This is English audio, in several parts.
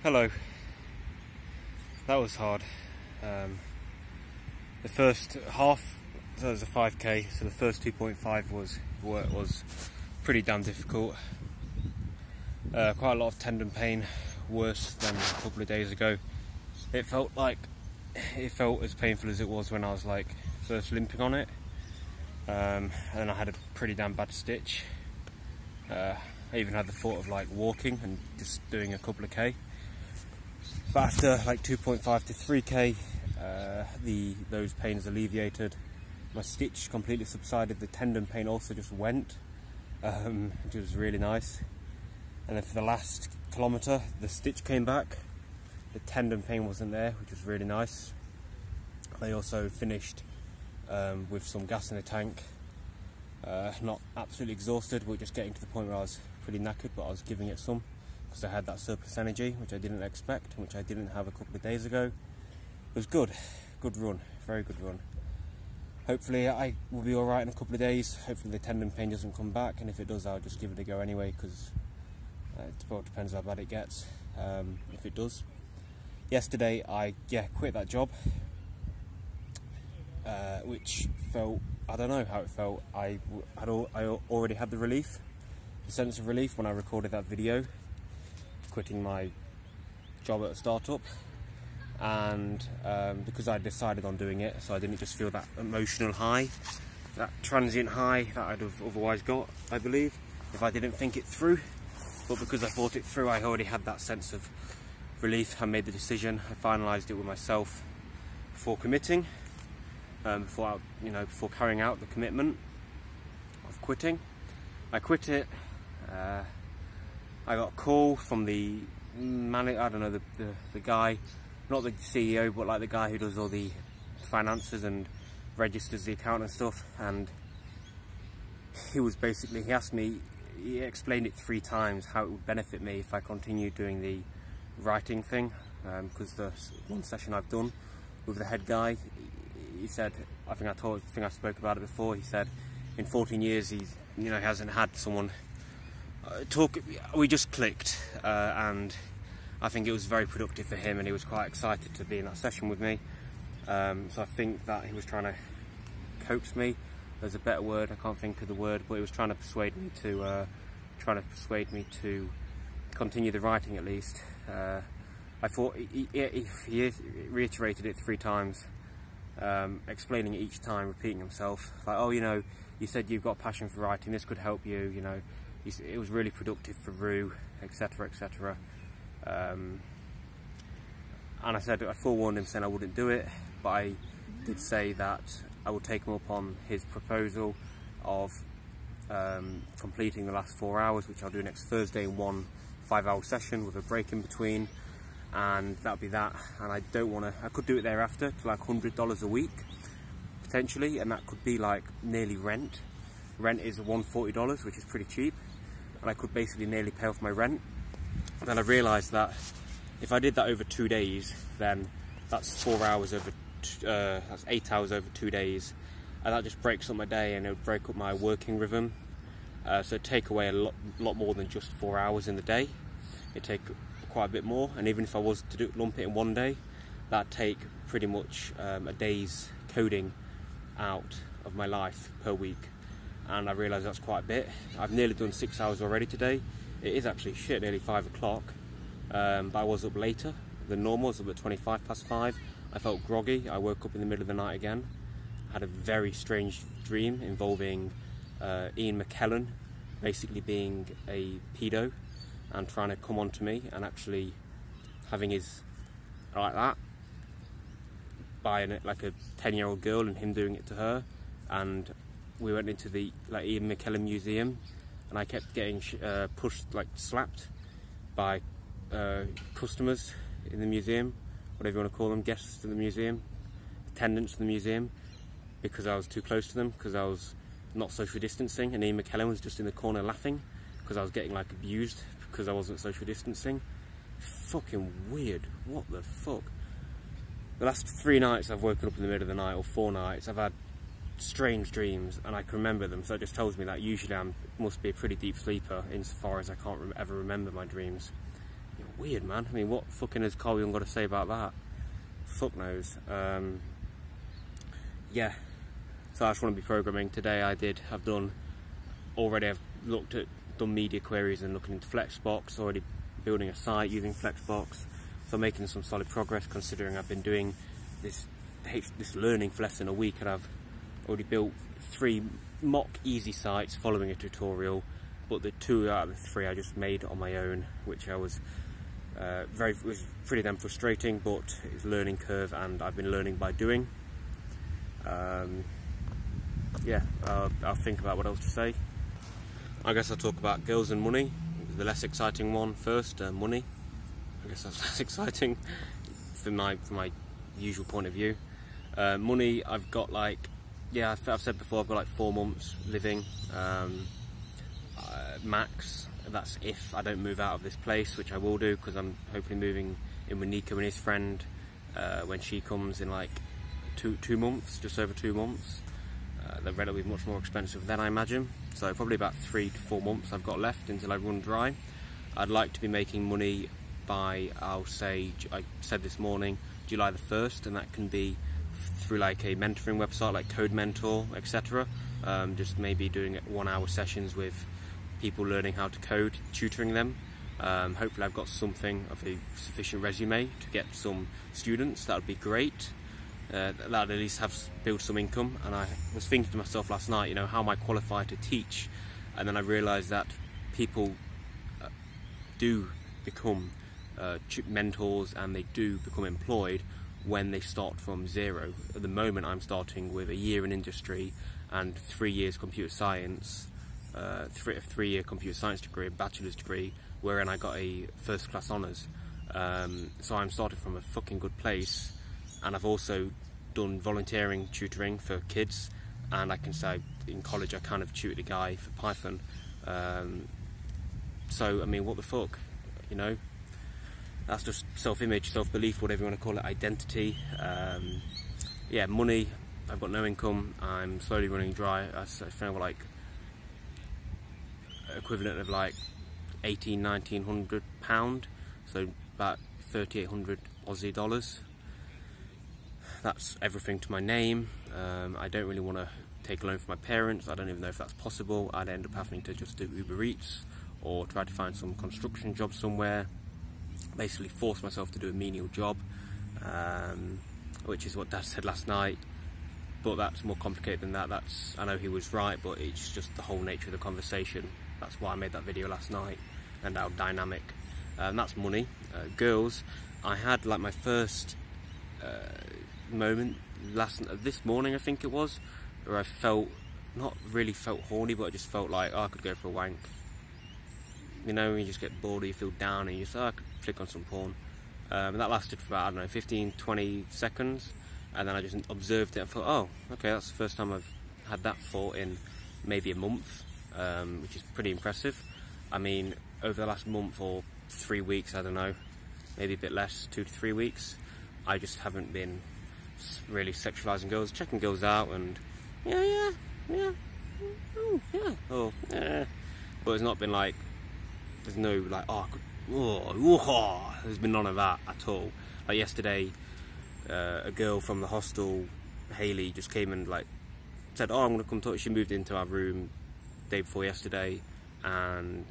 Hello. That was hard. The first half, so it was a 5k, so the first 2.5 was pretty damn difficult. Quite a lot of tendon pain, worse than a couple of days ago. It felt as painful as it was when I was like first limping on it. And I had a pretty damn bad stitch. I even had the thought of like walking and just doing a couple of k. But after like 2.5 to 3k, those pains alleviated. My stitch completely subsided. The tendon pain also just went, which was really nice. And then for the last kilometre, the stitch came back. The tendon pain wasn't there, which was really nice. They also finished with some gas in the tank. Not absolutely exhausted, but just getting to the point where I was pretty knackered, but I was giving it some, because I had that surplus energy, which I didn't expect, and which I didn't have a couple of days ago. It was good run, very good run. Hopefully I will be alright in a couple of days. Hopefully the tendon pain doesn't come back, and if it does, I'll just give it a go anyway, because it depends how bad it gets, if it does. Yesterday I quit that job, which felt, I don't know how it felt. I already had the sense of relief when I recorded that video, quitting my job at a startup, and because I decided on doing it, so I didn't just feel that emotional high, that transient high that I'd have otherwise got, I believe, if I didn't think it through. But because I thought it through, I already had that sense of relief. I made the decision, I finalised it with myself before committing, before carrying out the commitment of quitting. I quit it. I got a call from the manager, I don't know, the guy, not the CEO, but like the guy who does all the finances and registers the account and stuff, and he asked me, he explained it 3 times how it would benefit me if I continued doing the writing thing, because the one session I've done with the head guy, he said, I think I spoke about it before, he said in 14 years he hasn't had someone talk. We just clicked, and I think it was very productive for him, and he was quite excited to be in that session with me. So I think that he was trying to coax me. There's a better word, I can't think of the word, but he was trying to persuade me to continue the writing at least. I thought he reiterated it 3 times, explaining it each time, repeating himself, like, oh, you said you've got a passion for writing, this could help you, it was really productive for Rue, etc, etc. And I forewarned him saying I wouldn't do it, but I did say that I would take him up on his proposal of completing the last 4 hours, which I'll do next Thursday in one 5-hour session with a break in between, and that'll be that. And I could do it thereafter to like $100 a week potentially, and that could be like nearly rent. Rent is $140, which is pretty cheap, and I could basically nearly pay off my rent. And then I realised that if I did that over 2 days, then that's 4 hours over, that's 8 hours over 2 days, and that just breaks up my day, and it would break up my working rhythm. So it'd take away a lot more than just 4 hours in the day. It'd take quite a bit more, and even if I was to lump it in one day, that'd take pretty much a day's coding out of my life per week. And I realised that's quite a bit. I've nearly done 6 hours already today. It is actually nearly 5 o'clock, but I was up later than normal. I was up at 5:25. I felt groggy. I woke up in the middle of the night again. I had a very strange dream involving Ian McKellen basically being a pedo and trying to come onto me, and actually having his, like that, by like a 10-year-old girl, and him doing it to her. And we went into the Ian McKellen Museum, and I kept getting slapped by customers in the museum, whatever you want to call them, guests in the museum, attendants in the museum, because I was too close to them, because I was not social distancing, and Ian McKellen was just in the corner laughing because I was getting like abused because I wasn't social distancing. Fucking weird. What the fuck? The last 3 nights I've woken up in the middle of the night, or 4 nights, I've had strange dreams, and I can remember them, so it just tells me that usually I must be a pretty deep sleeper insofar as I can't ever remember my dreams. weird, man. I mean, what fucking has Carl Jung got to say about that? Fuck knows. Yeah, so I just want to be programming. Today I've done media queries and looking into Flexbox, already building a site using Flexbox, so I'm making some solid progress considering I've been doing this learning for less than a week, and I've already built 3 mock easy sites following a tutorial, but the 2 out of the 3 I just made on my own, which I was was pretty damn frustrating, but it's a learning curve and I've been learning by doing. Yeah, I'll think about what else to say. I guess I'll talk about girls and money, the less exciting one first. Money, I guess that's less exciting from my usual point of view. Money, I've got like, yeah, I've said before, I've got like 4 months living, max. That's if I don't move out of this place, which I will do, because I'm hopefully moving in with Nico and his friend when she comes in like 2 months, just over 2 months. The rent will be much more expensive then, I imagine. So probably about 3 to 4 months I've got left until I run dry. I'd like to be making money by, I'll say, I said this morning, July the 1st, and that can be through like a mentoring website like Code Mentor, etc. Just maybe doing 1-hour sessions with people learning how to code, tutoring them. Hopefully I've got something of a sufficient resume to get some students. That would be great. That at least build some income. And I was thinking to myself last night, you know, how am I qualified to teach? And then I realised that people do become mentors, and they do become employed when they start from 0. At the moment I'm starting with a year in industry and 3 years computer science, a 3-year computer science degree, a bachelor's degree, wherein I got a first-class honours. So I'm starting from a fucking good place, and I've also done volunteering tutoring for kids, and I can say in college I kind of tutored a guy for Python. So I mean, what the fuck, you know? That's just self-image, self-belief, whatever you want to call it, identity. Yeah, money, I've got no income, I'm slowly running dry. I feel like equivalent of like £1,800–1,900, so about 3,800 Aussie dollars. That's everything to my name. I don't really want to take a loan from my parents. I don't even know if that's possible. I'd end up having to just do Uber Eats or try to find some construction job somewhere. Basically force myself to do a menial job, which is what Dad said last night. But that's more complicated than that. I know he was right, but it's just the whole nature of the conversation. That's why I made that video last night, and how dynamic. That's money. Girls, I had like my first moment this morning, I think it was, where I not really felt horny, but I just felt like, oh, I could go for a wank. You know, when you just get bored or you feel down and you just, oh, I could click on some porn. And that lasted for about, I don't know, 15–20 seconds, and then I just observed it and thought, oh, okay, that's the first time I've had that thought in maybe a month, which is pretty impressive. I mean, over the last month or 3 weeks, I don't know, maybe a bit less, 2 to 3 weeks, I just haven't been really sexualizing girls, checking girls out, and yeah, but it's not been like, there's no like, there's been none of that at all. Like yesterday, a girl from the hostel, Hayley, just came and like said, oh, I'm gonna come talk. She moved into our room day before yesterday, and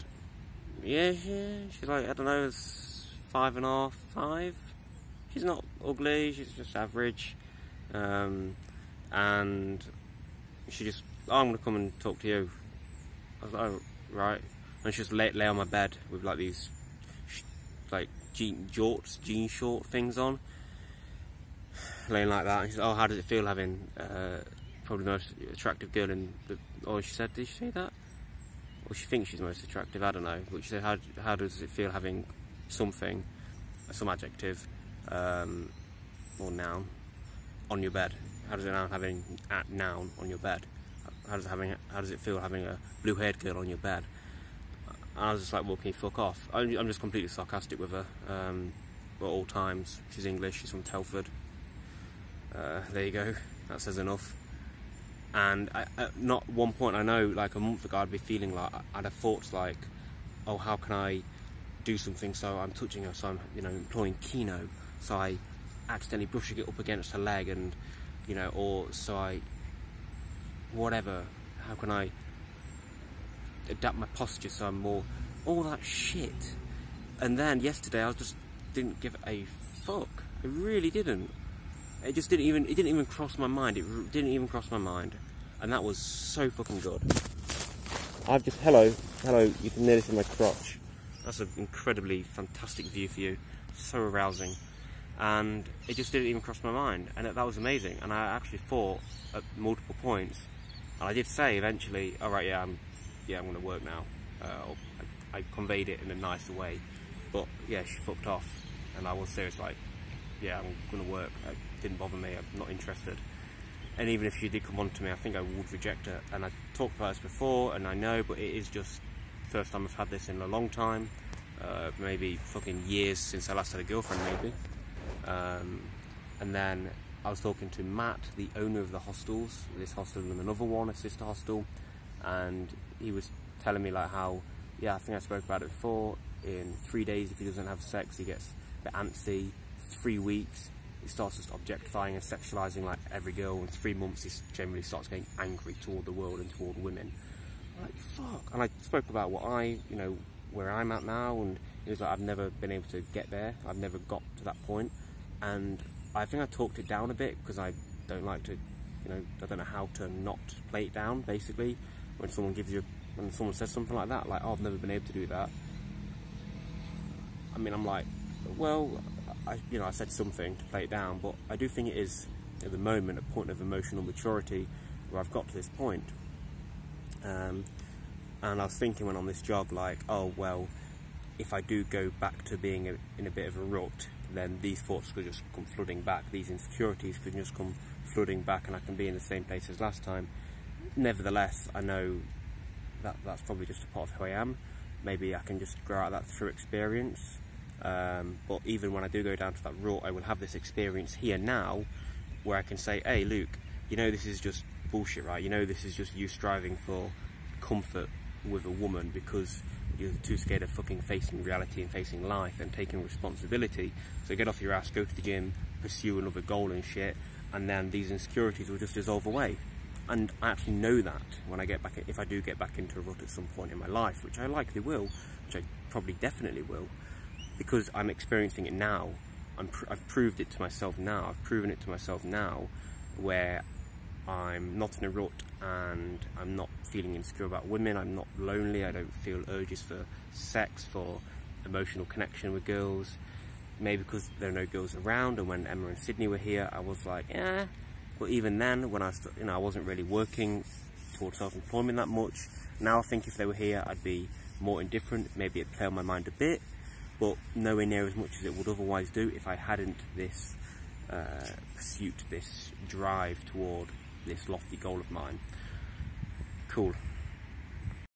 yeah, she's like, I don't know, it's 5.5, 5. She's not ugly, she's just average, and she just, oh, I'm gonna come and talk to you. I was like, oh, right. And she just lay on my bed with like these like jean short things on, laying like that. And she's like, oh, how does it feel having probably the most attractive girl in the, oh, she said, did she say that? Or she thinks she's the most attractive, I don't know. But she said, how does it feel having something, some adjective, or noun, on your bed? How does it now having a noun on your bed? How does it feel having a blue-haired girl on your bed? And I was just like, well, can you fuck off? I'm just completely sarcastic with her at all times. She's English, she's from Telford. There you go, that says enough. And at not one point, I know, like a month ago, I'd be feeling like, I'd have thoughts like, oh, how can I do something, so I'm touching her, so I'm, you know, employing kino, so I accidentally brushing it up against her leg, and, you know, or so I, whatever, how can I adapt my posture so I'm more, all that shit. And then yesterday I just didn't give a fuck. I really didn't. It didn't even cross my mind. It didn't even cross my mind. And that was so fucking good. Hello, you can hear this in my crotch. That's an incredibly fantastic view for you. So arousing. And it just didn't even cross my mind. And that was amazing. And I actually thought at multiple points, and I did say eventually, alright, yeah, I'm going to work now. I conveyed it in a nicer way. But yeah, she fucked off. And I was serious, like, yeah, I'm going to work. It didn't bother me. I'm not interested. And even if she did come on to me, I think I would reject her. And I talked about this before, and I know, but it is just the first time I've had this in a long time. Maybe fucking years since I last had a girlfriend, maybe. And then I was talking to Matt, the owner of the hostels, this hostel and another one, a sister hostel, and he was telling me like how, yeah, I think I spoke about it before, in 3 days if he doesn't have sex he gets a bit antsy, 3 weeks he starts just objectifying and sexualizing like every girl, and 3 months he generally starts getting angry toward the world and toward women. I'm like, fuck. And I spoke about what where I'm at now, and it was like I've never been able to get there, I've never got to that point, and I think I talked it down a bit because I don't like to, I don't know how to not play it down, basically, when someone says something like that, like, oh, I've never been able to do that. I mean, I'm like, well, I said something to play it down, but I do think it is, at the moment, a point of emotional maturity where I've got to this point. And I was thinking when on this job, like, oh, well, if I do go back to being in a bit of a rut, then these thoughts could just come flooding back, these insecurities could just come flooding back, and I can be in the same place as last time. Nevertheless, I know that that's probably just a part of who I am. Maybe I can just grow out of that through experience. But even when I do go down to that rut, I will have this experience here now where I can say, hey Luke, this is just bullshit, right? This is just you striving for comfort with a woman because you're too scared of fucking facing reality and facing life and taking responsibility. So get off your ass, go to the gym, pursue another goal and shit, and then these insecurities will just dissolve away. And I actually know that when I get back, if I do get back into a rut at some point in my life, which I likely will, which I probably definitely will, because I'm experiencing it now. I've proved it to myself now. I've proven it to myself now, where I'm not in a rut and I'm not feeling insecure about women. I'm not lonely. I don't feel urges for sex, for emotional connection with girls. Maybe because there are no girls around, and when Emma and Sydney were here, I was like, eh. But even then, when I wasn't really working towards self-employment that much. Now I think if they were here, I'd be more indifferent. Maybe it'd play on my mind a bit, but nowhere near as much as it would otherwise do if I hadn't this pursuit, this drive toward this lofty goal of mine. Cool.